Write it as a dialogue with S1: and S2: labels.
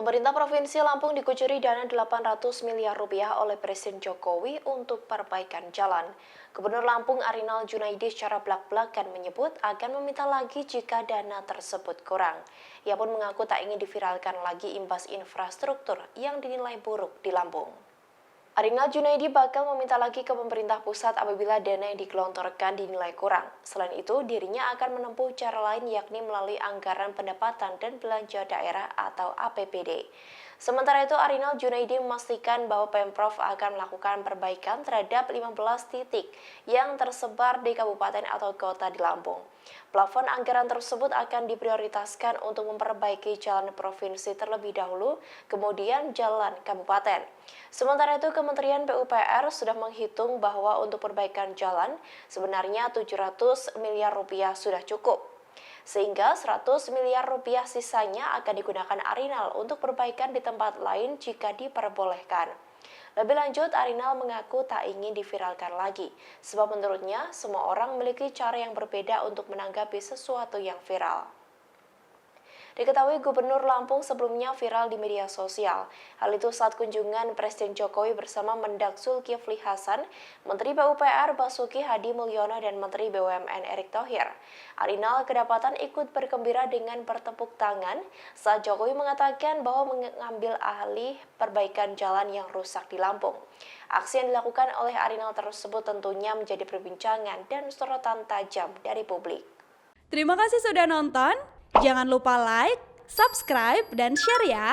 S1: Pemerintah Provinsi Lampung dikucuri dana 800 miliar rupiah oleh Presiden Jokowi untuk perbaikan jalan. Gubernur Lampung Arinal Junaidi secara belak-belakan menyebut akan meminta lagi jika dana tersebut kurang. Ia pun mengaku tak ingin diviralkan lagi imbas infrastruktur yang dinilai buruk di Lampung. Arinal Junaidi bakal meminta lagi ke pemerintah pusat apabila dana yang digelontorkan dinilai kurang. Selain itu, dirinya akan menempuh cara lain yakni melalui anggaran pendapatan dan belanja daerah atau APBD. Sementara itu, Arinal Junaidi memastikan bahwa Pemprov akan melakukan perbaikan terhadap 15 titik yang tersebar di kabupaten atau kota di Lampung. Plafon anggaran tersebut akan diprioritaskan untuk memperbaiki jalan provinsi terlebih dahulu, kemudian jalan kabupaten. Sementara itu, Kementerian PUPR sudah menghitung bahwa untuk perbaikan jalan sebenarnya 700 miliar rupiah sudah cukup. Sehingga 100 miliar rupiah sisanya akan digunakan Arinal untuk perbaikan di tempat lain jika diperbolehkan. Lebih lanjut, Arinal mengaku tak ingin diviralkan lagi, sebab menurutnya semua orang memiliki cara yang berbeda untuk menanggapi sesuatu yang viral. Diketahui Gubernur Lampung sebelumnya viral di media sosial. Hal itu saat kunjungan Presiden Jokowi bersama Mendak Zulkifli Hasan, Menteri PUPR Basuki Hadi Mulyono dan Menteri BUMN Erick Thohir. Arinal kedapatan ikut bergembira dengan bertepuk tangan saat Jokowi mengatakan bahwa mengambil alih perbaikan jalan yang rusak di Lampung. Aksi yang dilakukan oleh Arinal tersebut tentunya menjadi perbincangan dan sorotan tajam dari publik.
S2: Terima kasih sudah nonton. Jangan lupa like, subscribe, dan share ya.